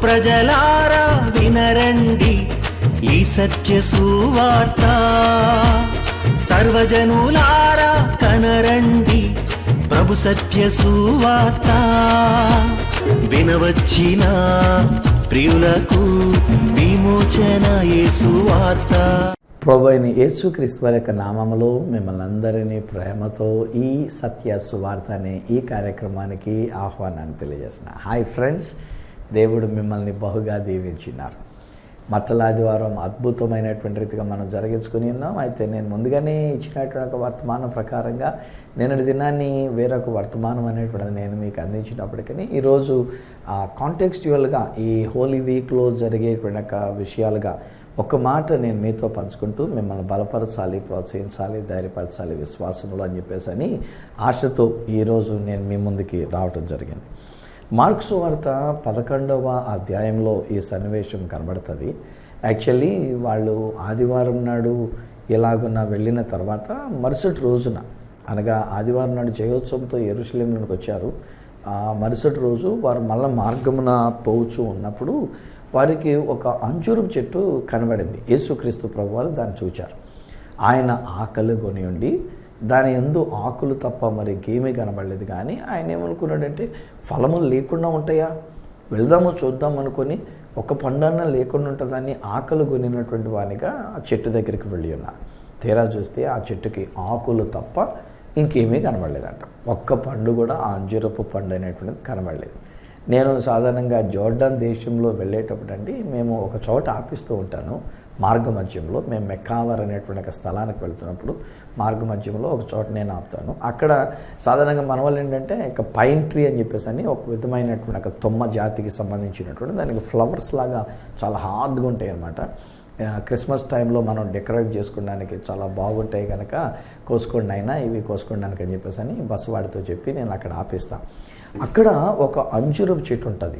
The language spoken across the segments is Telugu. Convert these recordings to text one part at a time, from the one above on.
ప్రజలారా వినరండి ఈ సత్య సువార్త, సర్వజనులారా కనరండి ప్రభు సత్య సువార్త. వినవచ్చిన ప్రియులకు విమోచన యేసు వార్త. ప్రభు అయిన యేసుక్రీస్తు వారి యొక్క నామములో మిమ్మల్ని అందరినీ ప్రేమతో ఈ సత్య సువార్త అనే ఈ కార్యక్రమానికి ఆహ్వానాన్ని తెలియజేస్తున్నా. హాయ్ ఫ్రెండ్స్, దేవుడు మిమ్మల్ని బహుగా దీవించినారు. మట్టల ఆదివారం అద్భుతమైనటువంటి రీతిగా మనం జరిగించుకుని ఉన్నాం. అయితే నేను ముందుగానే ఇచ్చినటువంటి ఒక వర్తమానం ప్రకారంగా నిన్నటి దినాన్ని వేరొక వర్తమానం అనేటువంటిది నేను మీకు అందించినప్పటికీ ఈరోజు కాంటెక్స్చువల్గా ఈ హోలీ వీక్లో జరిగేటువంటి ఒక విషయాలుగా ఒక మాట నేను మీతో పంచుకుంటూ మిమ్మల్ని బలపరచాలి, ప్రోత్సహించాలి, ధైర్యపరచాలి విశ్వాసంలో అని చెప్పేసి అని ఆశతో ఈరోజు నేను మీ ముందుకి రావటం జరిగింది. మార్కు సువార్త 11వ అధ్యాయంలో ఈ సన్నివేశం కనబడుతుంది. యాక్చువల్లీ వాళ్ళు ఆదివారం నాడు ఎలాగున్నా వెళ్ళిన తర్వాత మరుసటి రోజున, అనగా ఆదివారం నాడు జయోత్సవంతో యెరూషలేములోకి వచ్చారు. మరుసటి రోజు వారు మళ్ళీ మార్గమున పోవచ్చు ఉన్నప్పుడు వారికి ఒక అంజూరపు చెట్టు కనబడింది. యేసుక్రీస్తు ప్రభువారు దాన్ని చూచారు. ఆయన ఆకలి కొని ఉండి దాని యందు ఆకులు తప్ప మరి ఇంకేమీ కనబడలేదు. కానీ ఆయన ఏమనుకున్నాడంటే ఫలములు లేకుండా ఉంటాయా, వెళ్దాము చూద్దాం అనుకొని ఒక పండన్న లేకుండా ఉంటుందని ఆకలి కొనినటువంటి వానిగా ఆ చెట్టు దగ్గరికి వెళ్ళి ఉన్నారు. తీరా చూస్తే ఆ చెట్టుకి ఆకులు తప్ప ఇంకేమీ కనబడలేదంట. ఒక్క పండు కూడా ఆ అంజూరపు పండు అనేటువంటిది కనబడలేదు. నేను సాధారణంగా జోర్డాన్ దేశంలో వెళ్ళేటప్పుడు అండి మేము ఒక చోట ఆపిస్తూ ఉంటాను. మార్గ మధ్యంలో మేము మెక్కావర్ అనేటువంటి ఒక స్థలానికి వెళ్తున్నప్పుడు మార్గ మధ్యంలో ఒక చోట నేను ఆపుతాను. అక్కడ సాధారణంగా మన వాళ్ళు ఏంటంటే ఇక పైన్ ట్రీ అని చెప్పేసి అని ఒక విధమైనటువంటి ఒక తుమ్మ జాతికి సంబంధించినటువంటి దానికి ఫ్లవర్స్ లాగా చాలా హార్డ్గా ఉంటాయి అన్నమాట. క్రిస్మస్ టైంలో మనం డెకరేట్ చేసుకోవడానికి చాలా బాగుంటాయి కనుక కోసుకోండి అయినా ఇవి కోసుకోవడానికి అని చెప్పేసి అని బస్సు వాడితో చెప్పి నేను అక్కడ ఆపిస్తాను. అక్కడ ఒక అంజూరపు చెట్టు ఉంటుంది.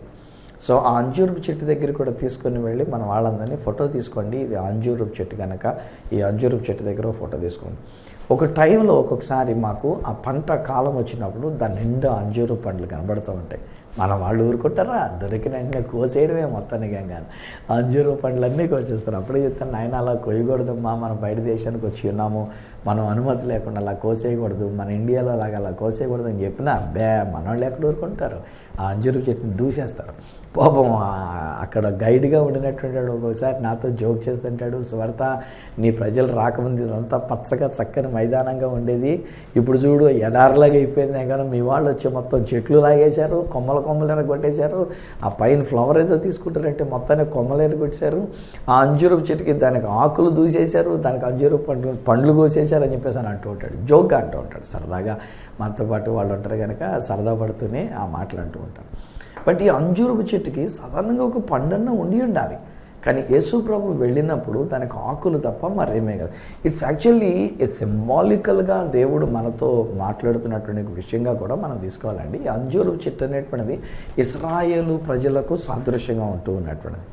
సో ఆ అంజూరపు చెట్టు దగ్గర కూడా తీసుకొని వెళ్ళి మన వాళ్ళందరినీ ఫోటో తీసుకోండి, ఇది అంజూరపు చెట్టు కనుక ఈ అంజూరపు చెట్టు దగ్గర ఫోటో తీసుకోండి. ఒక టైంలో ఒక్కొక్కసారి మాకు ఆ పంట కాలం వచ్చినప్పుడు దాని నిండా అంజూరపు పండ్లు కనబడుతూ ఉంటాయి. మన వాళ్ళు ఊరుకుంటారా, దొరికిన వెంటనే కోసేయడమే మొత్తానికి. కానీ అంజూరపు పండ్లన్నీ కోసేస్తారు. అప్పుడే చెప్తాను, నాయన అలా కోయకూడదమ్మా, మనం బయట దేశానికి వచ్చి ఉన్నాము, మనం అనుమతి లేకుండా అలా కోసేయకూడదు, మన ఇండియాలో అలా కోసేయకూడదు అని చెప్పినా మన వాళ్ళు ఎక్కడ ఊరుకుంటారు, ఆ అంజూరపు చెట్టుని దూసేస్తారు. పాపం అక్కడ గైడ్గా ఉండినటువంటి ఒక్కొక్కసారి నాతో జోక్ చేస్తుంటాడు, సువార్త నీ ప్రజలు రాకముందు ఇదంతా పచ్చగా చక్కని మైదానంగా ఉండేది, ఇప్పుడు చూడు ఎడారిలాగా అయిపోయింది. కానీ మీ వాళ్ళు వచ్చి మొత్తం చెట్లు లాగేశారు, కొమ్మలు ఎరగొట్టేశారు, ఆ పైన ఫ్లవర్ ఏదో తీసుకుంటారంటే మొత్తాన్ని కొమ్మలు ఎరగొట్టేశారు, ఆ అంజూరపు చెట్టుకి దానికి ఆకులు దూసేశారు, దానికి అంజూరపు పండ్లు కోసేశారు అని చెప్పేసి అని అంటూ ఉంటాడు, జోక్గా అంటూ ఉంటాడు. సరదాగా మనతో పాటు వాళ్ళు ఉంటారు కనుక సరదా పడుతూనే ఆ మాటలు అంటూ ఉంటారు. బట్ ఈ అంజూరపు చెట్టుకి సాధారణంగా ఒక పండన్న ఉండి ఉండాలి. కానీ యేసు ప్రభు వెళ్ళినప్పుడు దానికి ఆకులు తప్ప మరేమే కదా. ఇట్స్ యాక్చువల్లీ ఏ సింబాలికల్గా దేవుడు మనతో మాట్లాడుతున్నటువంటి విషయంగా కూడా మనం తీసుకోవాలండి. ఈ అంజూరపు చెట్టు అనేటువంటిది ఇశ్రాయేలు ప్రజలకు సాదృశ్యంగా ఉంటూ ఉన్నటువంటిది.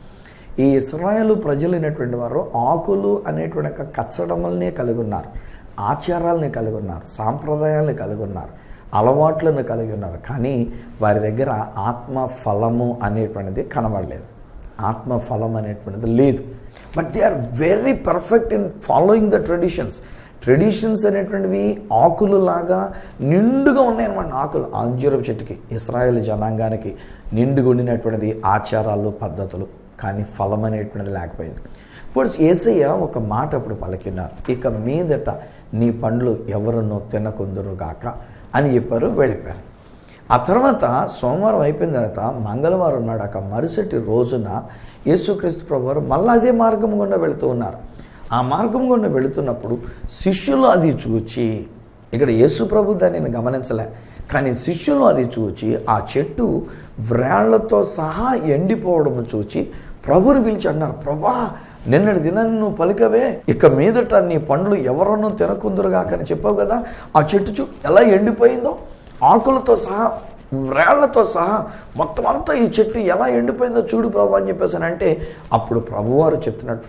ఈ ఇశ్రాయేలు ప్రజలైనటువంటి వారు ఆకులు అనేటువంటి కచ్చడములనే కలిగి ఉన్నారు, ఆచారాలని కలిగి ఉన్నారు, సాంప్రదాయాలను కలిగి ఉన్నారు, అలవాట్లను కలిగి ఉన్నారు. కానీ వారి దగ్గర ఆత్మ ఫలము అనేటువంటిది కనబడలేదు, ఆత్మ ఫలం అనేటువంటిది లేదు. But they are very perfect in following the traditions అనేటువంటివి ఆకులు లాగా నిండుగా ఉన్నాయన్నమాట. ఆకులు అంజూరపు చెట్టుకి ఇశ్రాయేలు జనాంగానికి నిండుగా ఉండినటువంటిది ఆచారాలు, పద్ధతులు, కానీ ఫలం అనేటువంటిది లేకపోయింది. ఇప్పుడు యేసయ్య ఒక మాట అప్పుడు పలికినారు, ఇక మీదట నీ పండ్లు ఎవరునో తినకుందురుగాక అని చెప్పారు, వెళ్ళిపోయారు. ఆ తర్వాత సోమవారం అయిపోయిన తర్వాత మంగళవారం నాడు అక్క మరుసటి రోజున యేసుక్రీస్తు ప్రభువారు మళ్ళీ అదే మార్గం గుండా వెళుతూ ఉన్నారు. ఆ మార్గం గుండా వెళుతున్నప్పుడు శిష్యులు అది చూచి, ఇక్కడ యేసు ప్రభు దానిని గమనించలే, కానీ శిష్యులు అది చూచి ఆ చెట్టు వ్రేళ్లతో సహా ఎండిపోవడం చూచి ప్రభుని పిలిచి అన్నారు, ప్రభా నిన్నటి దినాన్ని నువ్వు పలికవే, ఇక మీదట నీ పండ్లు ఎవరన్నో తినకుందురుగా అని చెప్పావు కదా, ఆ చెట్టు ఎలా ఎండిపోయిందో, ఆకులతో సహా వ్రేళ్లతో సహా మొత్తం అంతా ఈ చెట్టు ఎలా ఎండిపోయిందో చూడు ప్రభు అని చెప్పేసి అంటే అప్పుడు ప్రభువారు చెప్తున్నట్టు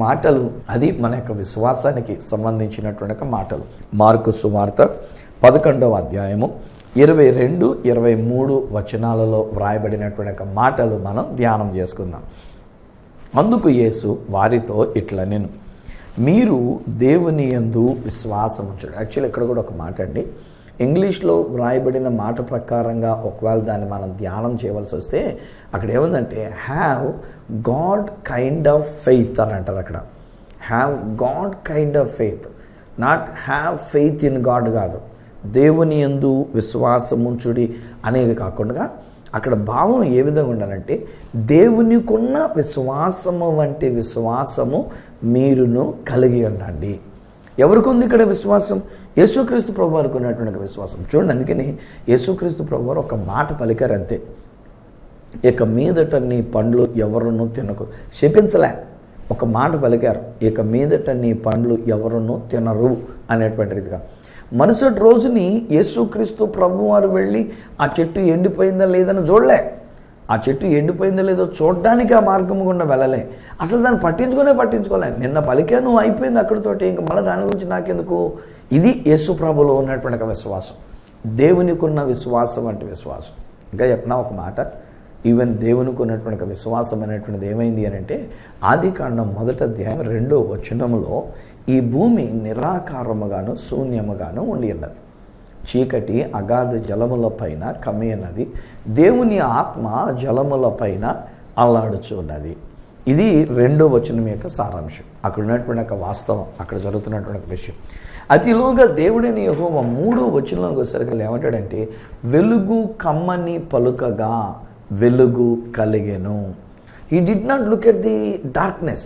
మాటలు, అది మన యొక్క విశ్వాసానికి సంబంధించినటువంటి మాటలు. మార్కు సువార్త 11వ అధ్యాయము 22, 23 వచనాలలో వ్రాయబడినటువంటి ఒక మాటలు మనం ధ్యానం చేసుకుందాం. అందుకు యేసు వారితో ఇట్లా, నేను మీరు దేవుని యందు విశ్వాసం ఉంచండి. యాక్చువల్లీ ఇక్కడ కూడా ఒక మాట అండి, ఇంగ్లీష్లో వ్రాయబడిన మాట ప్రకారంగా ఒకవేళ దాన్ని మనం ధ్యానం చేయవలసి వస్తే అక్కడ ఏముందంటే have God kind of faith అని అంటారు. అక్కడ have God kind of faith, not have faith in God కాదు, దేవుని యందు విశ్వాసం ఉంచుడి అనేది కాకుండా అక్కడ భావం ఏ విధంగా ఉండాలంటే దేవునికున్న విశ్వాసము వంటి విశ్వాసము మీరును కలిగి ఉండండి. ఎవరికి ఉంది ఇక్కడ విశ్వాసం? యేసుక్రీస్తు ప్రభు వారికి ఉన్నటువంటి విశ్వాసం. చూడండి, అందుకని యేసుక్రీస్తు ప్రభు వారు ఒక మాట పలికారు అంతే, ఇక మీదట నీ పండ్లు ఎవరునూ తినకు, శపించలే, ఒక మాట పలికారు, ఇక మీదట నీ పండ్లు ఎవరునూ తినరు అనేటువంటి రీతిగా. మరుసటి రోజుని యేసుక్రీస్తు ప్రభువారు వెళ్ళి ఆ చెట్టు ఎండిపోయిందా లేదని చూడలే, ఆ చెట్టు ఎండిపోయిందో లేదో చూడడానికి ఆ మార్గం గుండా వెళ్ళలే, అసలు దాన్ని పట్టించుకోలే. నిన్న పలికాను, అయిపోయింది అక్కడితోటి, ఇంకా మళ్ళీ దాని గురించి నాకెందుకు. ఇది యేసు ప్రభులో ఉన్నటువంటి విశ్వాసం, దేవునికి ఉన్న విశ్వాసం అంటే విశ్వాసం. ఇంకా చెప్పినా ఒక మాట, ఈవెన్ దేవునికి ఉన్నటువంటి విశ్వాసం అనేటువంటిది ఏమైంది అని అంటే ఆదికాండం 1వ అధ్యాయం 2వ వచనములో ఈ భూమి నిరాకారముగాను శూన్యముగాను ఉండి ఉన్నది, చీకటి అగాధ జలముల పైన కమ్మి ఉన్నది, దేవుని ఆత్మ జలముల పైన అల్లాడుచున్నది. ఇది 2వ వచనం యొక్క సారాంశం, అక్కడ ఉన్నటువంటి ఒక వాస్తవం, అక్కడ జరుగుతున్నటువంటి విషయం. అతిలోగా దేవుడైన యెహోవా 3వ వచనంలోకి వచ్చేసరికి ఏమంటాడంటే వెలుగు కమ్మని పలుకగా వెలుగు కలిగెను. He did not look at the darkness,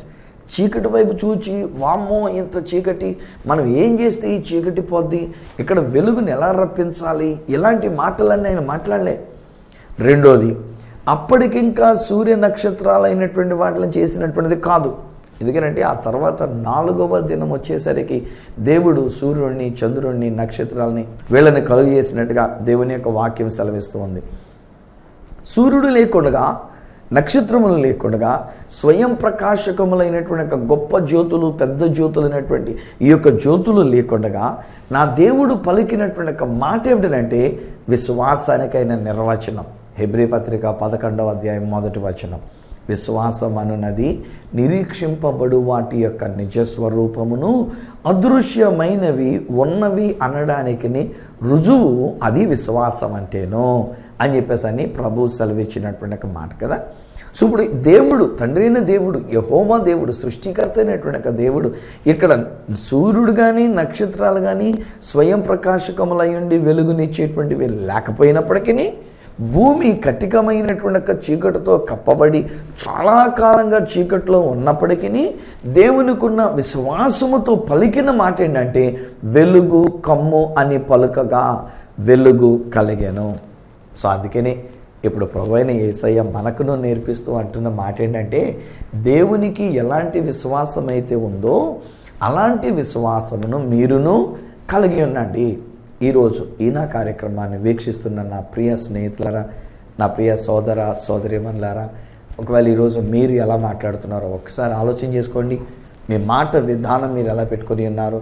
చీకటి వైపు చూచి వామ్మో ఇంత చీకటి, మనం ఏం చేస్తే ఈ చీకటి పోద్ది, ఇక్కడ వెలుగుని ఎలా రప్పించాలి, ఇలాంటి మాటలన్నీ ఆయన మాట్లాడలే. రెండోది, అప్పటికింకా సూర్య నక్షత్రాలు అయినటువంటి వాటిని చేసినటువంటిది కాదు. ఎందుకంటే ఆ తర్వాత 4వ దినం వచ్చేసరికి దేవుడు సూర్యుడిని, చంద్రుడిని, నక్షత్రాలని వీళ్ళని కలుగు చేసినట్టుగా దేవుని యొక్క వాక్యం సెలవిస్తూ ఉంది. సూర్యుడు లేకుండా, నక్షత్రములు లేకుండా, స్వయం ప్రకాశకములైనటువంటి గొప్ప జ్యోతులు, పెద్ద జ్యోతులు అయినటువంటి ఈ యొక్క జ్యోతులు లేకుండా నా దేవుడు పలికినటువంటి మాట ఏమిటంటే విశ్వాసానికైన నిర్వచనం. హెబ్రీ పత్రిక 11వ అధ్యాయం 1వ వచనం, విశ్వాసం అనున్నది నిరీక్షింపబడు వాటి యొక్క నిజస్వరూపమును అదృశ్యమైనవి ఉన్నవి అనడానికి రుజువు, అది విశ్వాసం అంటేనో అని చెప్పేసి అని ప్రభు సెలవిచ్చినటువంటి ఒక మాట కదా. సో ఇప్పుడు దేవుడు, తండ్రి అయిన దేవుడు, యెహోవా దేవుడు, సృష్టికర్త అయినటువంటి ఒక దేవుడు ఇక్కడ సూర్యుడు కానీ నక్షత్రాలు కానీ స్వయం ప్రకాశకములై ఉండి వెలుగునిచ్చేటువంటివి లేకపోయినప్పటికీ భూమి కటికమైనటువంటి ఒక చీకటితో కప్పబడి చాలా కాలంగా చీకటిలో ఉన్నప్పటికీ దేవునికున్న విశ్వాసముతో పలికిన మాట ఏంటంటే వెలుగు కమ్ము అని పలుకగా వెలుగు కలిగెను. సో అందుకని ఇప్పుడు ప్రభువైన యేసయ్య మనకును నేర్పిస్తూ అంటున్న మాట ఏంటంటే దేవునికి ఎలాంటి విశ్వాసం అయితే ఉందో అలాంటి విశ్వాసమును మీరును కలిగి ఉండండి. ఈరోజు నా కార్యక్రమాన్ని వీక్షిస్తున్న నా ప్రియ స్నేహితులారా, నా ప్రియ సోదర సోదరీమణులారా, ఒకవేళ ఈరోజు మీరు ఎలా మాట్లాడుతున్నారో ఒకసారి ఆలోచన చేసుకోండి. మీ మాట విధానం మీరు ఎలా పెట్టుకొని ఉన్నారు.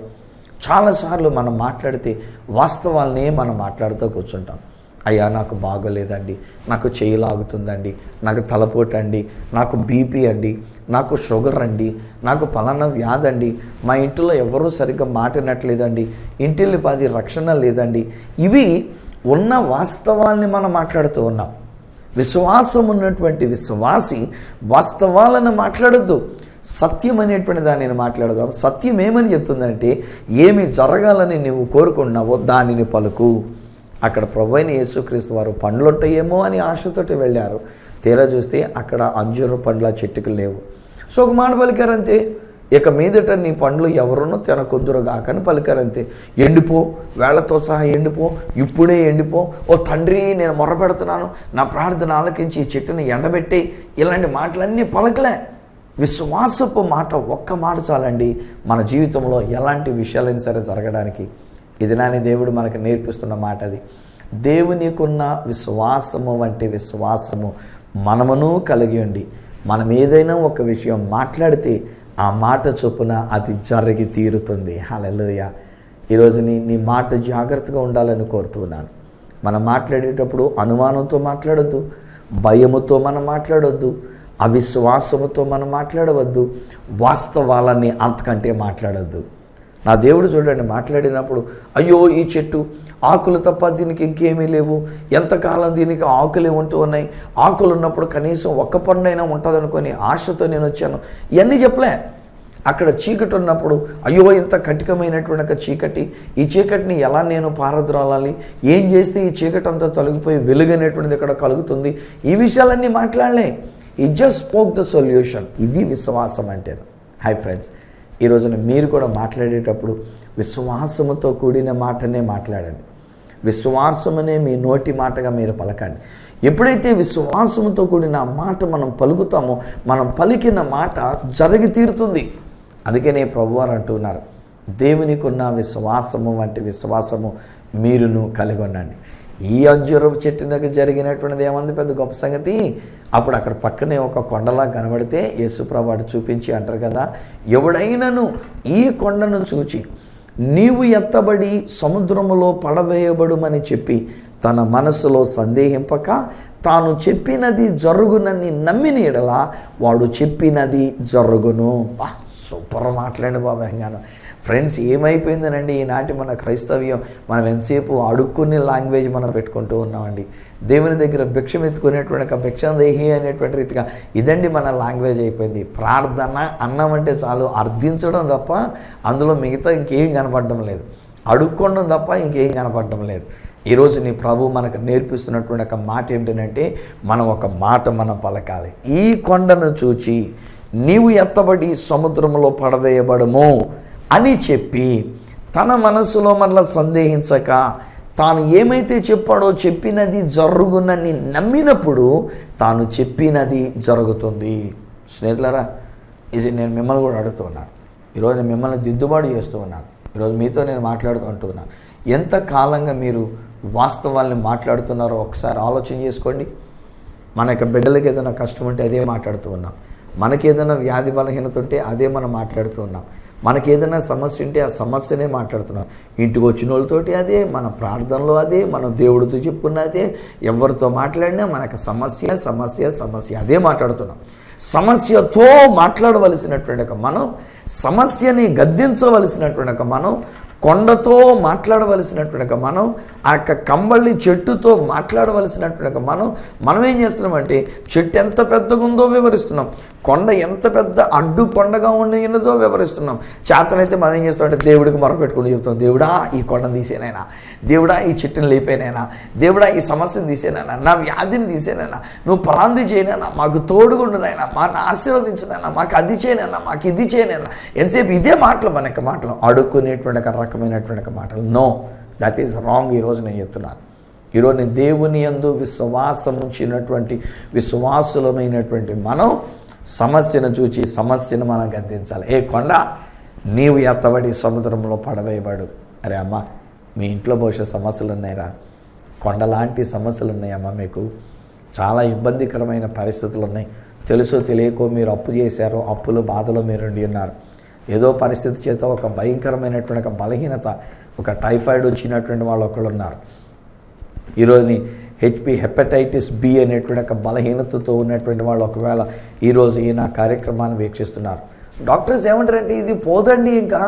చాలాసార్లు మనం మాట్లాడితే వాస్తవాలనే మనం మాట్లాడుతూ కూర్చుంటాం. అయ్యా నాకు బాగోలేదండి, నాకు చెయ్యి లాగుతుందండి, నాకు తలపోటు అండి, నాకు బీపీ అండి, నాకు షుగర్ అండి, నాకు పలానా వ్యాధి అండి, మా ఇంటిలో ఎవరూ సరిగ్గా మాటినట్లేదండి, ఇంటిల్లి పాది రక్షణ లేదండి. ఇవి ఉన్న వాస్తవాల్ని మనం మాట్లాడుతూ ఉన్నాం. విశ్వాసం ఉన్నటువంటి విశ్వాసి వాస్తవాలను మాట్లాడద్దు, సత్యం అనేటువంటి దానిని మాట్లాడదాం. సత్యం ఏమని చెప్తుందంటే ఏమి జరగాలని నువ్వు కోరుకున్నావో దానిని పలుకు. అక్కడ ప్రభువైన యేసుక్రీస్తు వారు పండ్లుంటాయేమో అని ఆశతోటి వెళ్ళారు. తీరా చూస్తే అక్కడ అంజూర పండ్ల చెట్టుకు లేవు. సో ఒక మాట పలికారంతే, ఇక మీదట నీ పండ్లు ఎవరునూ తినకొద్దురుగాకని పలికారంతే. ఎండిపో, వేళ్లతో సహా ఎండిపో, ఇప్పుడే ఎండిపో, ఓ తండ్రి నేను మొరపెడుతున్నాను, నా ప్రార్థన ఆలకించి ఈ చెట్టుని ఎండబెట్టి, ఇలాంటి మాటలన్నీ పలకలే. విశ్వాసపు మాట, ఒక్క మాట చాలండి మన జీవితంలో ఎలాంటి విషయాలైనా సరే జరగడానికి. ఇది నాని దేవుడు మనకు నేర్పిస్తున్న మాట. అది దేవునికున్న విశ్వాసము వంటి విశ్వాసము మనమును కలిగి ఉండి మనం ఏదైనా ఒక విషయం మాట్లాడితే ఆ మాట చొప్పున అది జరిగి తీరుతుంది. హల్లెలూయా. ఈరోజు నీ మాట జాగ్రత్తగా ఉండాలని కోరుతున్నాను. మనం మాట్లాడేటప్పుడు అనుమానంతో మాట్లాడొద్దు, భయముతో మనం మాట్లాడొద్దు, అవిశ్వాసముతో మనం మాట్లాడవద్దు, వాస్తవాలని అంతకంటే మాట్లాడొద్దు. నా దేవుడు చూడండి మాట్లాడినప్పుడు, అయ్యో ఈ చెట్టు ఆకులు తప్ప దీనికి ఇంకేమీ లేవు, ఎంతకాలం దీనికి ఆకులే ఉంటూ ఉన్నాయి, ఆకులు ఉన్నప్పుడు కనీసం ఒక్క పండైనా ఉంటుంది అనుకొని ఆశతో నేను వచ్చాను, ఇవన్నీ చెప్పలే. అక్కడ చీకటి ఉన్నప్పుడు, అయ్యో ఇంత కఠినమైనటువంటి ఒక చీకటి, ఈ చీకటిని ఎలా నేను పారద్రోలాలి, ఏం చేస్తే ఈ చీకటి అంతా తొలగిపోయి వెలుగు అనేటువంటిది ఇక్కడ కలుగుతుంది, ఈ విషయాలన్నీ మాట్లాడలే. ఈ జస్ట్ స్పోక్ ద సొల్యూషన్. ఇది విశ్వాసం అంటే. హాయ్ ఫ్రెండ్స్, ఈ రోజున మీరు కూడా మాట్లాడేటప్పుడు విశ్వాసముతో కూడిన మాటనే మాట్లాడండి. విశ్వాసమనే మీ నోటి మాటగా మీరు పలకండి. ఎప్పుడైతే విశ్వాసముతో కూడిన మాట మనం పలుకుతామో, మనం పలికిన మాట జరిగి తీరుతుంది. అందుకనే ప్రభువారు అంటున్నారు, దేవునికి ఉన్న విశ్వాసము వంటి విశ్వాసము మీరును కలిగి ఉండండి. ఈ అంజూరపు చెట్టునకు జరిగినటువంటిది ఏమంది పెద్ద గొప్ప సంగతి. అప్పుడు అక్కడ పక్కనే ఒక కొండలా కనబడితే యేసుప్రభువు చూపించి అంటారు కదా, ఎవడైనను ఈ కొండను చూచి నీవు ఎత్తబడి సముద్రములో పడవేయబడుమని చెప్పి తన మనసులో సందేహింపక తాను చెప్పినది జరుగునని నమ్మిన ఎడల వాడు చెప్పినది జరుగును. సూపర్ మాట్లాడండి బాబు. హంగాను ఫ్రెండ్స్, ఏమైపోయిందనండి ఈనాటి మన క్రైస్తవ్యం, మనం ఎంతసేపు అడుక్కునే లాంగ్వేజ్ మనం పెట్టుకుంటూ ఉన్నామండి. దేవుని దగ్గర భిక్షం ఎత్తుకునేటువంటి ఒక భిక్షాందేహి అనేటువంటి రీతిగా ఇదండి మన లాంగ్వేజ్ అయిపోయింది. ప్రార్థన అన్నం అంటే చాలు అర్థించడం తప్ప అందులో మిగతా ఇంకేం కనపడడం లేదు, అడుక్కోవడం తప్ప ఇంకేం కనపడడం లేదు. ఈరోజు నీ ప్రభు మనకు నేర్పిస్తున్నటువంటి ఒక మాట ఏంటంటే, మనం ఒక మాట మనం పలకాలి. ఈ కొండను చూచి నీవు ఎత్తబడి సముద్రంలో పడవేయబడము అని చెప్పి తన మనసులో మరలా సందేహించక తాను ఏమైతే చెప్పాడో చెప్పినది జరుగునని నమ్మినప్పుడు తాను చెప్పినది జరుగుతుంది. స్నేహితులారా, ఇది నేను మిమ్మల్ని కూడా అడుగుతూ ఉన్నాను. ఈరోజు నేను మిమ్మల్ని దిద్దుబాటు చేస్తూ ఉన్నాను. ఈరోజు మీతో నేను మాట్లాడుతూ ఉంటున్నాను. ఎంతకాలంగా మీరు వాస్తవాల్ని మాట్లాడుతున్నారో ఒకసారి ఆలోచన చేసుకోండి. మన యొక్క బిడ్డలకి ఏదైనా కష్టం ఉంటే అదే మాట్లాడుతూ ఉన్నాం, మనకేదైనా వ్యాధి బలహీనత ఉంటే అదే మనం మాట్లాడుతూ ఉన్నాం, మనకేదైనా సమస్య ఉంటే ఆ సమస్యనే మాట్లాడుతున్నాం. ఇంటికి వచ్చిన వాళ్ళతోటి అదే, మన ప్రార్థనలో అదే, మనం దేవుడితో చెప్పుకున్నదే, ఎవరితో మాట్లాడినా మనకు సమస్య సమస్య సమస్య అదే మాట్లాడుతున్నాం. సమస్యతో మాట్లాడవలసినటువంటి ఒక మనం, సమస్యని గద్దించవలసినటువంటి ఒక మనం, కొండతో మాట్లాడవలసినటువంటి ఒక మనం, ఆ యొక్క కంబళి చెట్టుతో మాట్లాడవలసినటువంటి ఒక మనం ఏం చేస్తున్నామంటే చెట్టు ఎంత పెద్దగా ఉందో వివరిస్తున్నాం, కొండ ఎంత పెద్ద అడ్డు కొండగా ఉన్నదో వివరిస్తున్నాం. చేతనైతే మనం ఏం చేస్తామంటే దేవుడికి మొరపెట్టుకుని చెప్తాం, దేవుడా ఈ కొండను తీసేనైనా, దేవుడా ఈ చెట్టుని లేపేనైనా, దేవుడా ఈ సమస్యను తీసేనైనా, నా వ్యాధిని తీసేనైనా, నువ్వు ప్రాంతి చేయనైనా, మాకు తోడుగుండునైనా, మాకు ఆశీర్వదించినైనా, మాకు అది చేయనైనా, మాకు ఇది చేయనైనా. ఎంతసేపు ఇదే మాటలు, మన యొక్క మాటలు అడుక్కునేటువంటి ఒక రకమైనటువంటి మాటలు. No, that is wrong. ఈరోజు నేను చెప్తున్నాను, ఈరోజు నేను దేవుని యందు విశ్వాసం ఉంచినటువంటి విశ్వాసులమైనటువంటి మనం సమస్యను చూచి సమస్యను మనం గద్దించాలి. ఏ కొండ, నీవు ఎత్తబడి సముద్రంలో పడవేయబడు. అరే అమ్మ, మీ ఇంట్లో బహుశా సమస్యలు ఉన్నాయిరా, కొండలాంటి సమస్యలు ఉన్నాయమ్మా, మీకు చాలా ఇబ్బందికరమైన పరిస్థితులు ఉన్నాయి. తెలుసో తెలియకో మీరు అప్పు చేశారో, అప్పులు బాధలో మీరు ఉండి ఉన్నారు. ఏదో పరిస్థితి చేత ఒక భయంకరమైనటువంటి ఒక బలహీనత, ఒక టైఫాయిడ్ వచ్చినటువంటి వాళ్ళు ఒకళ్ళు ఉన్నారు. ఈరోజుని హెపటైటిస్ బి అనేటువంటి ఒక బలహీనతతో ఉన్నటువంటి వాళ్ళు ఒకవేళ ఈరోజు ఈ నా కార్యక్రమాన్ని వీక్షిస్తున్నారు. డాక్టర్స్ ఏమంటారంటే ఇది పోదండి, ఇంకా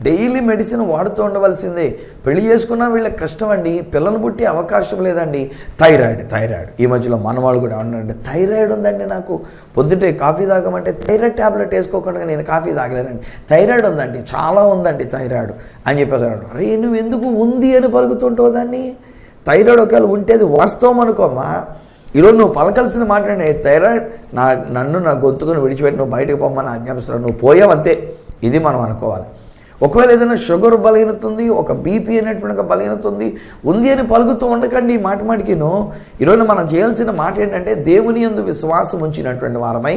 డైలీ మెడిసిన్ వాడుతూ ఉండవలసిందే, పెళ్లి చేసుకున్నా వీళ్ళకి కష్టం అండి, పిల్లలు పుట్టే అవకాశం లేదండి, థైరాయిడ్. ఈ మధ్యలో మనవాళ్ళు కూడా ఉన్నారండి, థైరాయిడ్ ఉందండి నాకు, పొద్దుటే కాఫీ తాగమంటే థైరాయిడ్ ట్యాబ్లెట్ వేసుకోకుండా నేను కాఫీ తాగలేనండి, థైరాయిడ్ ఉందండి, చాలా ఉందండి థైరాయిడ్ అని చెప్పేసారు. అరే నువ్వు ఎందుకు ఉంది అని పలుకుతుంటావు దాన్ని? థైరాయిడ్ ఒకవేళ ఉంటే అది వాస్తవం అనుకోమ్మా. ఈరోజు నువ్వు పలకలసిన మాట్లాడే థైరాయిడ్ నన్ను నా గొంతుకుని విడిచిపెట్టి నువ్వు బయటకు పోమ్మని ఆజ్ఞాపిస్తున్నావు, నువ్వు పోయావంతే. ఇది మనం అనుకోవాలి. ఒకవేళ ఏదైనా షుగర్ బలహీనత ఉంది, ఒక బీపీ అనేటువంటి ఒక బలహీనత ఉంది అని పలుకుతూ ఉండకండి మాటిమాటికిను. ఈరోజు మనం చేయాల్సిన మాట ఏంటంటే దేవుని యందు విశ్వాసం ఉంచినటువంటి వారమై,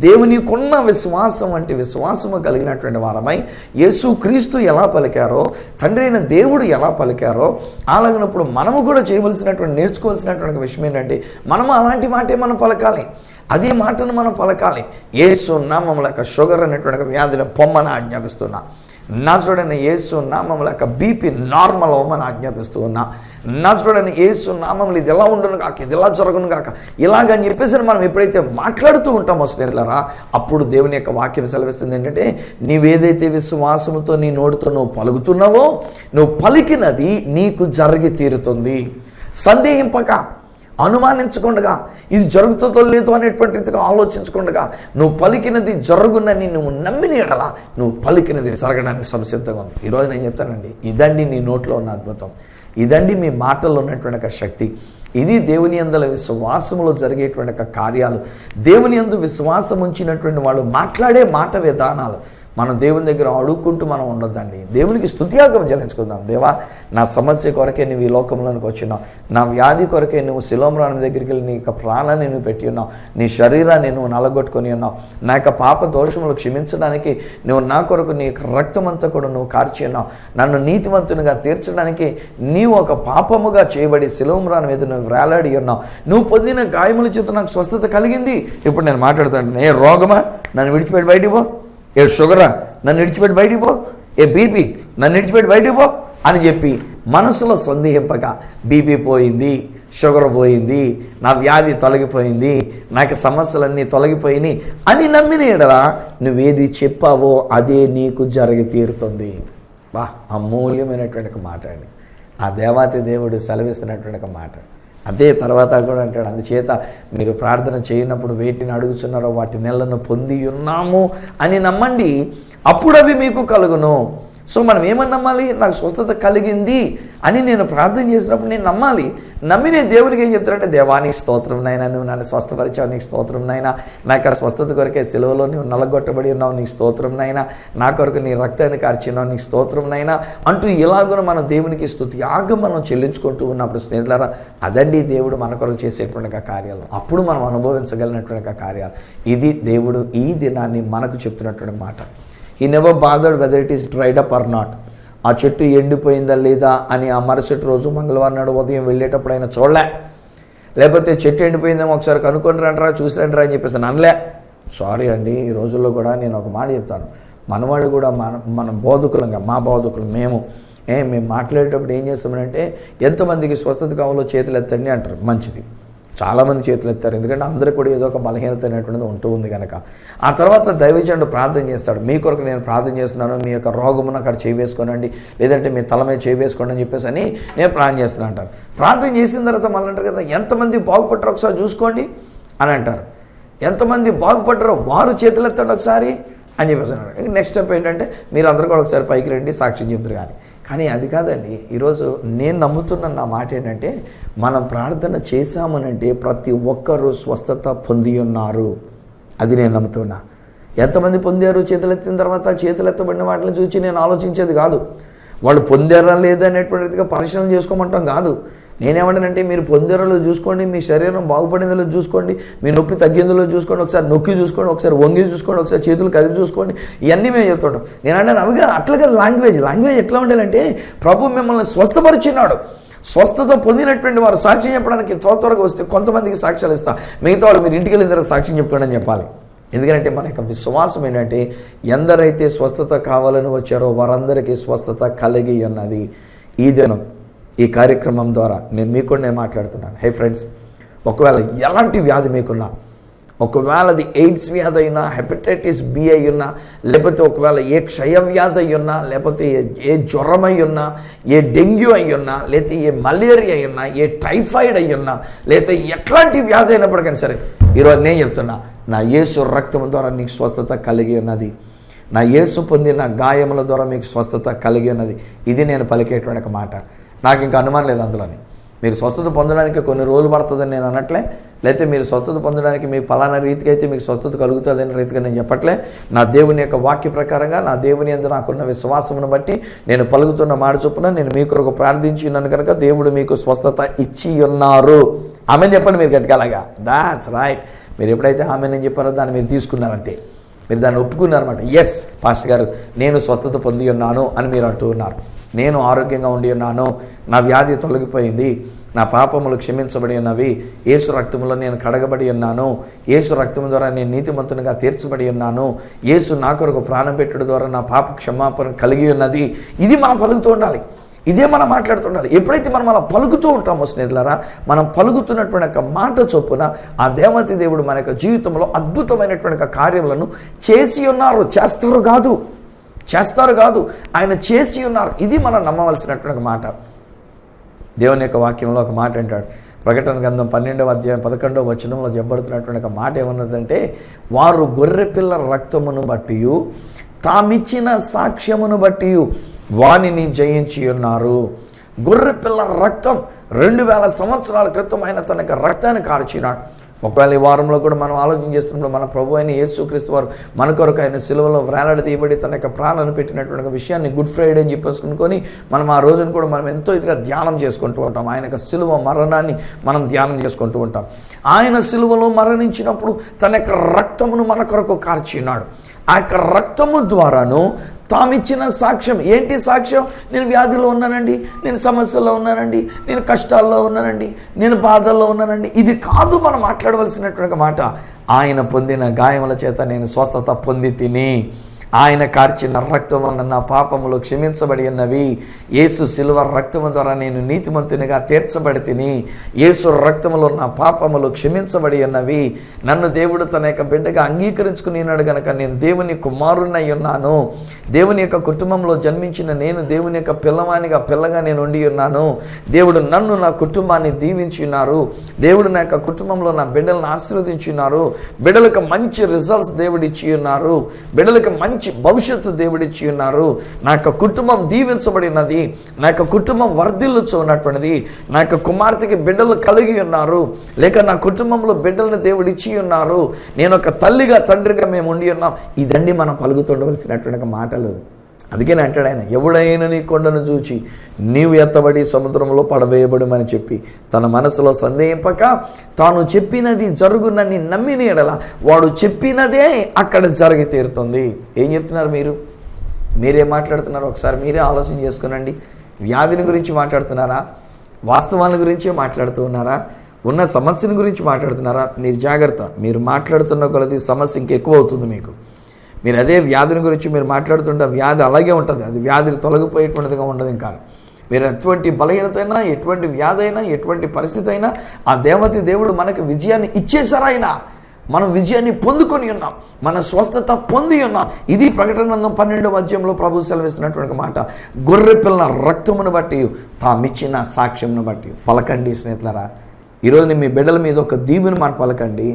దేవునికున్న విశ్వాసం వంటి విశ్వాసము కలిగినటువంటి వారమై, యేసు క్రీస్తు ఎలా పలికారో, తండ్రి అయిన దేవుడు ఎలా పలికారో అలాగినప్పుడు మనము కూడా చేయవలసినటువంటి నేర్చుకోవాల్సినటువంటి విషయం ఏంటంటే మనము అలాంటి మాటే మనం పలకాలి, అదే మాటను మనం పలకాలి. యేసు నామములో షుగర్ అనేటువంటి వ్యాధిని పొమ్మని ఆజ్ఞాపిస్తున్నా. నజరుడైన యేసు నామములో యొక్క బీపీ నార్మల్ అవ్వమని ఆజ్ఞాపిస్తూ ఉన్నా. నజరుడైన యేసు నామములు ఇది ఎలా ఉండును కాక, ఇది ఎలా జరుగును కాక, ఇలాగని చెప్పేసి మనం ఎప్పుడైతే మాట్లాడుతూ ఉంటామో స్నేహితులారా, అప్పుడు దేవుని యొక్క వాక్యం సెలవిస్తుంది ఏంటంటే, నీవేదైతే విశ్వాసముతో నీ నోటితో నువ్వు పలుకుతున్నావో, నువ్వు పలికినది నీకు జరిగి తీరుతుంది. సందేహింపక, అనుమానించకుండా, ఇది జరుగుతుందో లేదో అనేటువంటి రీతిగా ఆలోచించకుండా నువ్వు పలికినది జరుగునని నువ్వు నమ్మిన ఎడల నువ్వు పలికినది జరగడానికి సంసిద్ధంగా ఉంది. ఈరోజు నేను చెప్తానండి, ఇదండి నీ నోట్లో ఉన్న అద్భుతం, ఇదండి మీ మాటల్లో ఉన్నటువంటి ఒక శక్తి, ఇది దేవుని యందల విశ్వాసములో జరిగేటువంటి కార్యాలు. దేవుని యందు విశ్వాసం ఉంచినటువంటి వాళ్ళు మాట్లాడే మాట విధానాలు. మనం దేవుని దగ్గర అడుక్కుంటూ మనం ఉండొద్దండి. దేవునికి స్తుతియాగం చెల్లించుకుందాం. దేవా, నా సమస్య కొరకే నువ్వు ఈ లోకంలోనికి వచ్చినావు, నా వ్యాధి కొరకే నువ్వు శిలోమరాని దగ్గరికి వెళ్ళి నీ యొక్క ప్రాణాన్ని నువ్వు పెట్టి ఉన్నావు, నీ శరీరాన్ని నువ్వు నలగొట్టుకొని ఉన్నావు, నా యొక్క పాప దోషములు క్షమించడానికి నువ్వు నా కొరకు నీ యొక్క రక్తమంతా కూడా నువ్వు కార్చి ఉన్నావు, నన్ను నీతివంతునిగా తీర్చడానికి నీవు ఒక పాపముగా చేయబడి శిలోమరాని మీద నువ్వు వేలాడి ఉన్నావు, నువ్వు పొందిన గాయముల చేత నాకు స్వస్థత కలిగింది. ఇప్పుడు నేను మాట్లాడుతాను, ఏ రోగమా నన్ను విడిచిపెట్టి బయటికి పో, ఏ షుగరా నన్ను విడిచిపెట్టి బయటికి పో, ఏ బీపీ నన్ను విడిచిపెట్టి బయటికి పో అని చెప్పి మనసులో సందేహింపక, బీపీ పోయింది, షుగర్ పోయింది, నా వ్యాధి తొలగిపోయింది, నాకు సమస్యలన్నీ తొలగిపోయినాయి అని నమ్మిన ఎడలా నువ్వేది చెప్పావో అదే నీకు జరిగి తీరుతుంది. బా, అమూల్యమైనటువంటి ఒక మాట అండి. ఆ దేవాతి దేవుడు సెలవిస్తున్నటువంటి ఒక మాట. అదే తర్వాత కూడా అంటాడు, అందుచేత మీరు ప్రార్థన చేయనప్పుడు వేటిని అడుగుతున్నారో వాటి నెలను పొంది ఉన్నాము అని నమ్మండి, అప్పుడు అవి మీకు కలుగును. సో మనం ఏమని నమ్మాలి? నాకు స్వస్థత కలిగింది అని నేను ప్రార్థన చేసినప్పుడు నేను నమ్మాలి. నమ్మి నేను దేవునికి ఏం చెప్తానంటే, దేవానికి స్తోత్రం నాయనా, నువ్వు నన్ను స్వస్థపరిచావు, నీకు స్తోత్రం నాయనా, నాకు ఆ స్వస్థత కొరకే సిలువలో నువ్వు నలగొట్టబడి ఉన్నావు, నీకు స్తోత్రం నాయనా, నా కొరకు నీ రక్తాన్ని కార్చినావు, నీకు స్తోత్రం నాయనా అంటూ ఇలాగూ మనం దేవునికి స్తుతియాగం మనం చెల్లించుకుంటూ ఉన్నప్పుడు స్నేహితులారా, అదండి దేవుడు మన కొరకు చేసేటువంటి కార్యాలు. అప్పుడు మనం అనుభవించగలిగినటువంటి కార్యాలు. ఇది దేవుడు ఈ దినాన్ని మనకు చెప్తున్నటువంటి మాట. He never bothered whether it is dried up or not. ఆ చెట్టు ఎండిపోయిందా లేదా అని ఆ మరుసటి రోజు మంగళవారం నాడు ఉదయం వెళ్ళేటప్పుడు ఆయన చూడలే, లేకపోతే చెట్టు ఎండిపోయిందేమో ఒకసారి కనుక్కొని రండిరా, చూసి రండిరా అని చెప్పేసి అనలే. సారీ అండి, ఈ రోజుల్లో కూడా నేను ఒక మాట చెప్తాను, మనవాళ్ళు కూడా మన బోధకులంగా, మా బోధకులు మేము మాట్లాడేటప్పుడు ఏం చేస్తామంటే, ఎంతమందికి స్వస్థత కావాలో చేతులు ఎత్తండి అంటారు. మంచిది, చాలామంది చేతులు ఎత్తారు, ఎందుకంటే అందరికీ కూడా ఏదో ఒక బలహీనత అనేటువంటిది ఉంటూ ఉంది కనుక. ఆ తర్వాత దైవజనుడు ప్రార్థన చేస్తాడు, మీ కొరకు నేను ప్రార్థన చేస్తున్నాను, మీ యొక్క రోగమును అక్కడ చేవేసుకోనండి, లేదంటే మీ తల మీద చేవేసుకోండి అని చెప్పేసి అని నేను ప్రార్థన చేస్తున్నా అంటారు. ప్రార్థన చేసిన తర్వాత మళ్ళీ అంటారు కదా, ఎంతమంది బాగుపడ్డారో ఒకసారి చూసుకోండి అని అంటారు. ఎంతమంది బాగుపడ్డారో వారు చేతులు ఎత్తండి ఒకసారి అని చెప్పేసి అన్నాడు. నెక్స్ట్ స్టెప్ ఏంటంటే, మీరు అందరూ కూడా ఒకసారి పైకి రండి, సాక్ష్యం చెప్తారు. కానీ అది కాదండి. ఈరోజు నేను నమ్ముతున్న నా మాట ఏంటంటే, మనం ప్రార్థన చేశామనంటే ప్రతి ఒక్కరూ స్వస్థత పొంది ఉన్నారు. అది నేను నమ్ముతున్నా. ఎంతమంది పొందారు చేతులెత్తిన తర్వాత? చేతులెత్తబడిన వాటిని చూసి నేను ఆలోచించేది కాదు, వాళ్ళు పొందారా లేదా అనేటువంటిదిగా పరిశీలన చేసుకోమంటాం కాదు. నేనేమంటానంటే, మీరు పొందేరలో చూసుకోండి, మీ శరీరం బాగుపడిందో చూసుకోండి, మీ నొప్పి తగ్గిందో చూసుకోండి, ఒకసారి నొక్కి చూసుకోండి, ఒకసారి వంగి చూసుకోండి, ఒకసారి చేతులు కదిలి చూసుకోండి, ఇవన్నీ మేము చెప్తుంటాం. నేను అంటే అవిగా అట్లా కదా లాంగ్వేజ్ ఎట్లా ఉండాలంటే, ప్రభు మిమ్మల్ని స్వస్థపరిచినాడు, స్వస్థత పొందినటువంటి వారు సాక్ష్యం చెప్పడానికి త్వరగా వస్తే కొంతమందికి సాక్ష్యాలు ఇస్తా, మిగతా వాళ్ళు మీరు ఇంటికి వెళ్ళిన తర్వాత సాక్ష్యం చెప్పుకోండి అని చెప్పాలి. ఎందుకంటే మన యొక్క విశ్వాసం ఏంటంటే, ఎందరైతే స్వస్థత కావాలని వచ్చారో వారందరికీ స్వస్థత కలిగి ఉన్నది. ఈ దినం ఈ కార్యక్రమం ద్వారా నేను మాట్లాడుతున్నాను. హే ఫ్రెండ్స్, ఒకవేళ ఎలాంటి వ్యాధి మీకున్నా, ఒకవేళ అది ఎయిడ్స్ వ్యాధి అయినా, హెపటైటిస్ బి అయి ఉన్నా, లేకపోతే ఒకవేళ ఏ క్షయ వ్యాధి అయి ఉన్నా, లేకపోతే ఏ జ్వరం అయి ఉన్నా, ఏ డెంగ్యూ అయి ఉన్నా, లేకపోతే ఏ మలేరియా అయి ఉన్నా, ఏ టైఫాయిడ్ అయి ఉన్నా, లేకపోతే ఎట్లాంటి వ్యాధి అయినప్పటికైనా సరే, ఈరోజు నేను చెప్తున్నా, నా యేసు రక్తం ద్వారా నీకు స్వస్థత కలిగి ఉన్నది, నా యేసు పొందిన గాయముల ద్వారా మీకు స్వస్థత కలిగి ఉన్నది. ఇది నేను పలికేటువంటి ఒక మాట. నాకు ఇంకా అనుమానం లేదు అందులోని. మీరు స్వస్థత పొందడానికి కొన్ని రోజులు పడుతుందని నేను అనట్లే, లేకపోతే మీరు స్వస్థత పొందడానికి మీకు పలానా రీతికి అయితే మీకు స్వస్థత కలుగుతుంది అనే రీతిగా నేను చెప్పట్లే. నా దేవుని యొక్క వాక్య ప్రకారంగా, నా దేవుని యందు నాకున్న విశ్వాసమును బట్టి నేను పలుకుతున్న మాట చొప్పున నేను మీ కొరకు ప్రార్థించి ఉన్నాను కనుక దేవుడు మీకు స్వస్థత ఇచ్చి ఉన్నారు. ఆమెను చెప్పండి మీరు గట్టిగా. That's right. మీరు ఎప్పుడైతే ఆమెను చెప్పారో దాన్ని మీరు తీసుకున్నారంతే, మీరు దాన్ని ఒప్పుకున్నారన్నమాట. ఎస్ పాస్టర్ గారు, నేను స్వస్థత పొంది ఉన్నాను అని మీరు అంటూ ఉన్నారు. నేను ఆరోగ్యంగా ఉండి ఉన్నాను, నా వ్యాధి తొలగిపోయింది, నా పాపములు క్షమించబడి ఉన్నవి, యేసు రక్తములో నేను కడగబడి ఉన్నాను, యేసు రక్తము ద్వారా నేను నీతిమంతునిగా తీర్చబడి ఉన్నాను, యేసు నా కొరకు ప్రాణం పెట్టుడు ద్వారా నా పాప క్షమాపణ కలిగి ఉన్నది. ఇది మనం పలుకుతూ ఉండాలి, ఇదే మనం మాట్లాడుతుండాలి. ఎప్పుడైతే మనం అలా పలుకుతూ ఉంటామో స్నేహితులారా, మనం పలుకుతున్నటువంటి ఒక మాట చొప్పున ఆ దేవతి దేవుడు మన యొక్క జీవితంలో అద్భుతమైనటువంటి కార్యములను చేసి ఉన్నారు. చేస్తారు కాదు, ఆయన చేసి ఉన్నారు. ఇది మనం నమ్మవలసినటువంటి మాట. దేవుని యొక్క వాక్యంలో ఒక మాట అంటాడు, ప్రకటన గ్రంథం 12వ అధ్యాయం 11వ వచనంలో చెప్పబడుతున్నటువంటి ఒక మాట ఏమన్నదంటే, వారు గొర్రెపిల్ల రక్తమును బట్టి తామిచ్చిన సాక్ష్యమును బట్టి వానిని జయించి ఉన్నారు. గొర్రెపిల్ల రక్తం 2000 సంవత్సరాల క్రితం ఆయన తన యొక్క రక్తాన్ని కార్చినాడు. ఒకవేళ ఈ వారంలో కూడా మనం ఆలోచన చేస్తున్నప్పుడు మన ప్రభు అయిన యేసుక్రీస్తు వారు మన కొరకు ఆయన సిలువలో వేలాడదీయబడి తన యొక్క ప్రాణాలను పెట్టినటువంటి విషయాన్ని గుడ్ ఫ్రైడే అని చెప్పేసుకుని మనం ఆ రోజును కూడా మనం ఎంతో ఇదిగా ధ్యానం చేసుకుంటూ ఉంటాం. ఆయన యొక్క సిలువ మరణాన్ని మనం ధ్యానం చేసుకుంటూ ఉంటాం. ఆయన సిలువలో మరణించినప్పుడు తన యొక్క రక్తమును మన కొరకు కార్చినాడు. ఆ యొక్క రక్తము ద్వారాను తామిచ్చిన సాక్ష్యం. ఏంటి సాక్ష్యం? నేను వ్యాధిలో ఉన్నానండి, నేను సమస్యల్లో ఉన్నానండి, నేను కష్టాల్లో ఉన్నానండి, నేను బాధల్లో ఉన్నానండి. ఇది కాదు మనం మాట్లాడవలసినటువంటి మాట. ఆయన పొందిన గాయముల చేత నేను స్వస్థత పొంది తిని, ఆయన కార్చిన రక్తం వలన నా పాపములు క్షమించబడి ఉన్నవి, యేసు సిలువ రక్తము ద్వారా నేను నీతిమంతునిగా తీర్చబడి తిని, యేసు రక్తములో నా పాపములు క్షమించబడి ఉన్నవి, నన్ను దేవుడు తన యొక్క బిడ్డగా అంగీకరించుకున్నాడు గనక నేను దేవుని కుమారునై ఉన్నాను, దేవుని యొక్క కుటుంబంలో జన్మించిన నేను దేవుని యొక్క పిల్లగా నేను ఉండి ఉన్నాను, దేవుడు నన్ను నా కుటుంబాన్ని దీవించి ఉన్నారు, దేవుడు నా యొక్క కుటుంబంలో నా బిడ్డలను ఆశీర్వదించి ఉన్నారు, బిడ్డలకు మంచి రిజల్ట్స్ దేవుడు ఇచ్చి ఉన్నారు, బిడ్డలకు మంచి భవిష్యత్తు దేవుడిచ్చి ఉన్నారు, నా యొక్క కుటుంబం దీవించబడినది, నా యొక్క కుటుంబం వర్ధిల్లుచు ఉన్నటువంటిది, నా యొక్క కుమార్తెకి బిడ్డలు కలిగి ఉన్నారు, లేక నా కుటుంబంలో బిడ్డలను దేవుడు ఇచ్చి ఉన్నారు, నేను ఒక తల్లిగా తండ్రిగా మేము ఉండి ఉన్నాం. ఇదండి మనం పలుకుతుండవలసినటువంటి మాటలు. అందుకే అంటాడు ఆయన, ఎవడైనా నీ కొండను చూచి నీవు ఎత్తబడి సముద్రంలో పడవేయబడమని చెప్పి తన మనసులో సందేహింపక తాను చెప్పినది జరుగునని నమ్మిన ఎడల వాడు చెప్పినదే అక్కడ జరిగి తీరుతుంది. ఏం చెప్తున్నారు మీరేం మాట్లాడుతున్నారు? ఒకసారి మీరే ఆలోచన చేసుకునండి. వ్యాధిని గురించి మాట్లాడుతున్నారా? వాస్తవాల గురించే మాట్లాడుతూ ఉన్నారా? ఉన్న సమస్యల గురించి మాట్లాడుతున్నారా? మీరు జాగ్రత్త. మీరు మాట్లాడుతున్న కొలది సమస్య ఇంకెక్కువ అవుతుంది మీకు. మీరు అదే వ్యాధిని గురించి మీరు మాట్లాడుతుంటే వ్యాధి అలాగే ఉంటుంది, అది వ్యాధిని తొలగిపోయేటువంటిదిగా ఉండదు. ఇంకా మీరు ఎటువంటి బలహీనత అయినా, ఎటువంటి వ్యాధి అయినా, ఎటువంటి పరిస్థితి అయినా ఆ దేవతి దేవుడు మనకు విజయాన్ని ఇచ్చేసారా? అయినా మనం విజయాన్ని పొందుకొని ఉన్నాం, మన స్వస్థత పొంది ఉన్నాం. ఇది ప్రకటన గ్రంథం 12వ అధ్యాయంలో ప్రభు సెలవిస్తున్నటువంటి మాట. గొర్రెపిల్ల రక్తమును బట్టి తామిచ్చిన సాక్ష్యమును బట్టి. పలకండి స్నేహితులారా, ఈరోజు మీ బిడ్డల మీద ఒక దీవెన మాట పలకండి,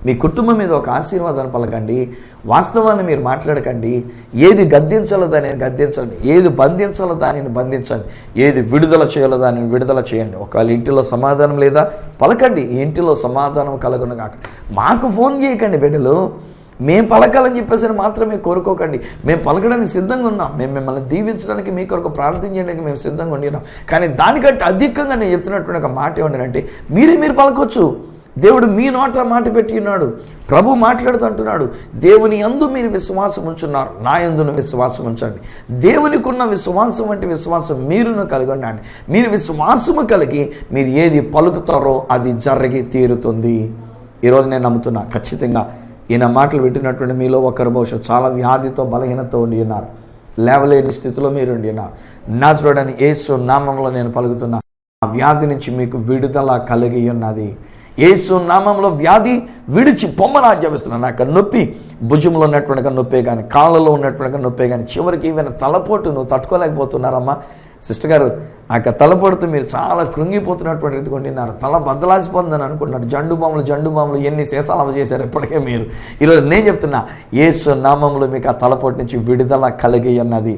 మీ కుటుంబం మీద ఒక ఆశీర్వాదాన్ని పలకండి. వాస్తవాన్ని మీరు మాట్లాడకండి. ఏది గద్దించాలో దానిని గద్దించండి, ఏది బంధించాలో దానిని బంధించండి, ఏది విడుదల చేయాలో దానిని విడుదల చేయండి. ఒకవేళ ఇంటిలో సమాధానం లేదా పలకండి, ఇంటిలో సమాధానం కలుగును గాక. మాకు ఫోన్ చేయకండి బిడ్డలు, మేము పలకాలని చెప్పేసి మాత్రమే కోరుకోకండి. మేము పలకడానికి సిద్ధంగా ఉన్నాం, మేము మిమ్మల్ని దీవించడానికి మీ కొరకు ప్రార్థించడానికి మేము సిద్ధంగా ఉండినాం. కానీ దానికంటే అధికంగా నేను చెప్తున్నటువంటి ఒక మాట ఏమంటే మీరు పలకొచ్చు. దేవుడు మీ నోట మాట పెట్టి ఉన్నాడు. ప్రభు మాట్లాడుతుంటున్నాడు, దేవుని యందు మీరు విశ్వాసం ఉంచున్నారు, నా యందును విశ్వాసం ఉంచండి. దేవునికి ఉన్న విశ్వాసం వంటి విశ్వాసం మీరును కలిగి ఉండండి. మీరు విశ్వాసము కలిగి మీరు ఏది పలుకుతారో అది జరిగి తీరుతుంది. ఈరోజు నేను నమ్ముతున్నా, ఖచ్చితంగా ఈయన మాటలు పెట్టినటువంటి మీలో ఒకరు బహుశా చాలా వ్యాధితో బలహీనతో ఉండి ఉన్నారు, లేవలేని స్థితిలో మీరు ఉండి ఉన్నారు. నజరేయుడైన యేసు నామములో నేను పలుకుతున్నా, ఆ వ్యాధి నుంచి మీకు విడుదల కలిగి ఉన్నది. యేసు నామంలో వ్యాధి విడిచి పొమ్మని ఆజ్ఞాపిస్తున్నాను. నాకు నొప్పి భుజంలో ఉన్నటువంటి నొప్పే కానీ, కాళ్ళలో ఉన్నటువంటి నొప్పే కానీ, చివరికి ఏమైనా తలపోటు నువ్వు తట్టుకోలేకపోతున్నారమ్మా సిస్టర్ గారు, ఆ యొక్క తలపోటుతో మీరు చాలా కృంగిపోతున్నటువంటి రీతి కొంటున్నారు, తల బద్దలాసిపోతుందని అనుకుంటున్నారు. జండు బాములు ఎన్ని శేషాలు చేశారు ఇప్పటికే మీరు. ఈరోజు నేను చెప్తున్నా, యేసు నామంలో మీకు ఆ తలపోటు నుంచి విడుదల కలిగి ఉన్నది.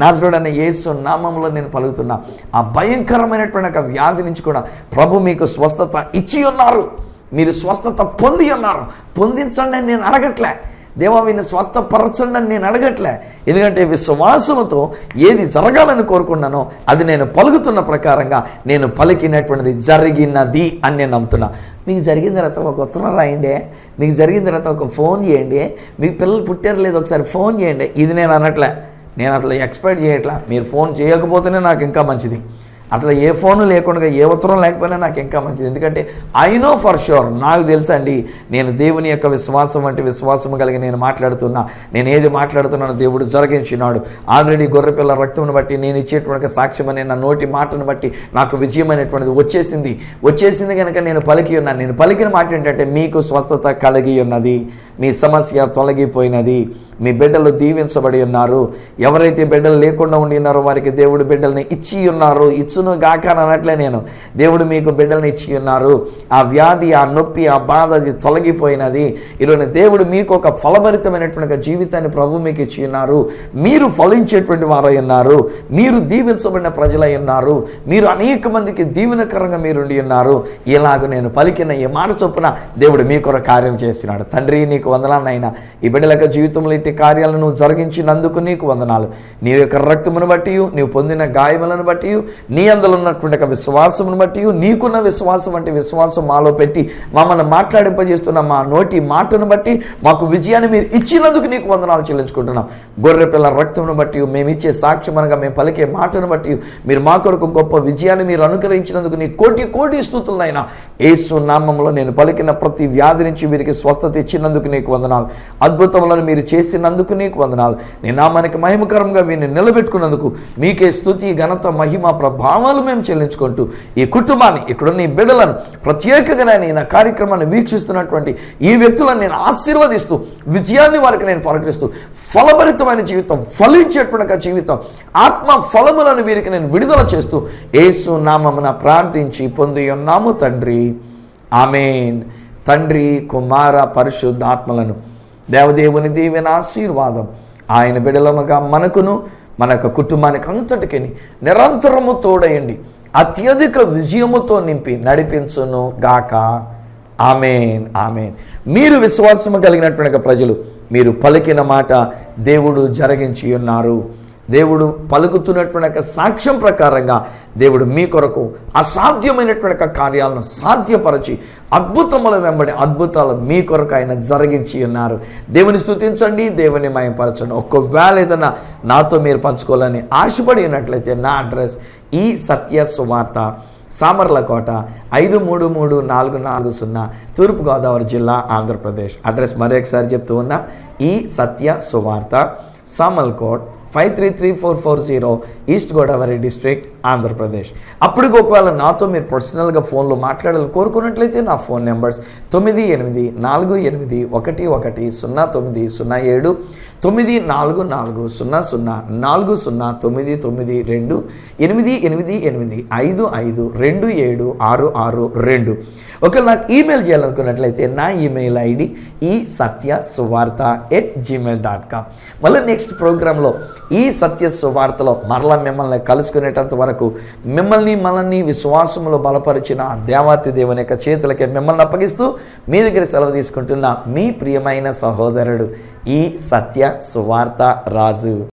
నజరేయుడైన యేసు నామంలో నేను పలుకుతున్నా, ఆ భయంకరమైనటువంటి ఒక వ్యాధి నుంచి కూడా ప్రభు మీకు స్వస్థత ఇచ్చి ఉన్నారు. మీరు స్వస్థత పొంది ఉన్నారు. పొందించండి అని నేను అడగట్లే, దేవా వీని స్వస్థపరచండి అని నేను అడగట్లే. ఎందుకంటే విశ్వాసముతో ఏది జరగాలని కోరుకున్నానో అది నేను పలుకుతున్న ప్రకారంగా నేను పలికినటువంటిది జరిగినది అని నేను నమ్ముతున్నా. మీకు జరిగిన తర్వాత ఒక ఉత్తరం రాయండి, మీకు జరిగిన తర్వాత ఒక ఫోన్ చేయండి, మీకు పిల్లలు పుట్టారు లేదు ఒకసారి ఫోన్ చేయండి. ఇది నేను అనట్లే, నేను అసలు ఎక్స్పెక్ట్ చేయట్లా. మీరు ఫోన్ చేయకపోతేనే నాకు ఇంకా మంచిది. అసలు ఏ ఫోను లేకుండా ఏ ఉత్తరం లేకపోయినా నాకు ఇంకా మంచిది. ఎందుకంటే ఐ నో ఫర్ ష్యూర్, నాకు తెలుసండి, నేను దేవుని యొక్క విశ్వాసం వంటి విశ్వాసం కలిగి నేను మాట్లాడుతున్నా. నేను ఏది మాట్లాడుతున్నానో దేవుడు జరిగించినాడు. ఆల్రెడీ గొర్రెపిల్ల రక్తమును బట్టి నేను ఇచ్చేటువంటి సాక్ష్యం అనే నా నోటి మాటను బట్టి నాకు విజయం అనేటువంటిది వచ్చేసింది కనుక నేను పలికి ఉన్నాను. నేను పలికిన మాట ఏంటంటే, మీకు స్వస్థత కలిగి ఉన్నది, మీ సమస్య తొలగిపోయినది, మీ బిడ్డలు దీవించబడి ఉన్నారు. ఎవరైతే బిడ్డలు లేకుండా ఉండి ఉన్నారో వారికి దేవుడు బిడ్డల్ని ఇచ్చి ఉన్నారు. ఇచ్చును గాక అనట్లే నేను, దేవుడు మీకు బిడ్డల్ని ఇచ్చి ఉన్నారు. ఆ వ్యాధి, ఆ నొప్పి, ఆ బాధ అది తొలగిపోయినది. ఈరోజు దేవుడు మీకు ఒక ఫలభరితమైనటువంటి జీవితాన్ని ప్రభు మీకు ఇచ్చి ఉన్నారు. మీరు ఫలించేటువంటి వారై ఉన్నారు. మీరు దీవించబడిన ప్రజలై ఉన్నారు. మీరు అనేక మందికి దీవెనకరంగా మీరుండి ఉన్నారు. ఇలాగ నేను పలికిన ఈ మాట చొప్పున దేవుడు మీ కొరకు కార్యం చేసినాడు. తండ్రి, నీకు వందనాలు నాయనా. ఈ బిడ్డల యొక్క జీవితంలో ఇట్టి కార్యాలను నువ్వు జరిగించినందుకు నీకు వందనాలు. నీ యొక్క రక్తమును బట్టి, నీవు పొందిన గాయములను బట్టి, నీ అందులో ఉన్నటువంటి విశ్వాసమును బట్టి, నీకున్న విశ్వాసం అంటే విశ్వాసం మాలో పెట్టి మమ్మల్ని మాట్లాడింపజేస్తున్న మా నోటి మాటను బట్టి మాకు విజయాన్ని మీరు ఇచ్చినందుకు నీకు వందనాలు చెల్లించుకుంటున్నాం. గొర్రె పిల్ల రక్తమును బట్టి, మేము ఇచ్చే సాక్ష్యం అనగా మేము పలికే మాటను బట్టి మీరు మా కొరకు గొప్ప విజయాన్ని మీరు అనుగ్రహించినందుకు నీ కోటి కోటి స్తుతులైనా. యేసు నామములో నేను పలికిన ప్రతి వ్యాధి నుంచి వీరికి స్వస్థత ఇచ్చినందుకు నీకు వందనాలు. అద్భుతములను మీరు చేసినందుకు నీకు వందనాలు. నీ నామానికి మహిమకరంగా వీరిని నిలబెట్టుకున్నందుకు మీకే స్తుతి, ఘనత, మహిమ, ప్రభావాలు మేము చెల్లించుకుంటూ ఈ కుటుంబాన్ని, ఇక్కడున్న ఈ బిడ్డలను ప్రత్యేకంగా నేను ఈ కార్యక్రమాన్ని వీక్షిస్తున్నటువంటి ఈ వ్యక్తులను నేను ఆశీర్వదిస్తూ విజయాన్ని వారికి నేను ప్రకటిస్తూ ఫలభరితమైన జీవితం, ఫలించేటువంటి జీవితం, ఆత్మ ఫలములను వీరికి నేను విడుదల చేస్తూ యేసు నామమున ప్రార్థించి పొంది ఉన్నాము తండ్రి. ఆమేన్. తండ్రి, కుమార, పరిశుద్ధాత్మలను దేవదేవుని దీవెన ఆశీర్వాదం ఆయన బిడలముగా మనకును మన యొక్క కుటుంబానికి అంతటికి నిరంతరము తోడయండి, అత్యధిక విజయముతో నింపి నడిపించును గాక. ఆమేన్, ఆమేన్. మీరు విశ్వాసము కలిగినటువంటి ప్రజలు, మీరు పలికిన మాట దేవుడు జరిగించి ఉన్నారు. దేవుడు పలుకుతున్నటువంటి సాక్ష్యం ప్రకారంగా దేవుడు మీ కొరకు అసాధ్యమైనటువంటి కార్యాలను సాధ్యపరచి అద్భుతముల వెంబడి అద్భుతాలు మీ కొరకు ఆయన జరిగించి ఉన్నారు. దేవుని స్తుతించండి, దేవుని మహిమపరచండి. ఒకవేళ ఏదైనా నాతో మీరు పంచుకోవాలని ఆశపడి ఉన్నట్లయితే నా అడ్రస్ ఈ సత్య సువార్త, సామర్లకోట 533440, తూర్పుగోదావరి జిల్లా, ఆంధ్రప్రదేశ్. అడ్రస్ మరొకసారి చెప్తూ ఉన్నా, ఈ సత్య సువార్త, సామర్లకోట్ 533440, ఈస్ట్ గోదావరి డిస్ట్రిక్ట్, ఆంధ్రప్రదేశ్. అప్పటికి ఒకవేళ నాతో మీరు పర్సనల్గా ఫోన్లో మాట్లాడాలని కోరుకున్నట్లయితే నా ఫోన్ నెంబర్స్ 9848110907, 9440040992, 8885527662. ఒకవేళ నాకు ఈమెయిల్ చేయాలనుకున్నట్లయితే నా ఈమెయిల్ ఐడి esatyasuvartha@gmail.com. మళ్ళీ నెక్స్ట్ ప్రోగ్రాంలో ఈ సత్య సువార్తలో మరలా మిమ్మల్ని కలుసుకునేటంత వరకు మనల్ని విశ్వాసములో బలపరిచిన దేవాతి దేవుని యొక్క చేతులకే మిమ్మల్ని అప్పగిస్తూ మీ దగ్గర సెలవు తీసుకుంటున్న మీ ప్రియమైన సహోదరుడు ఈ సత్య సువార్త రాజు.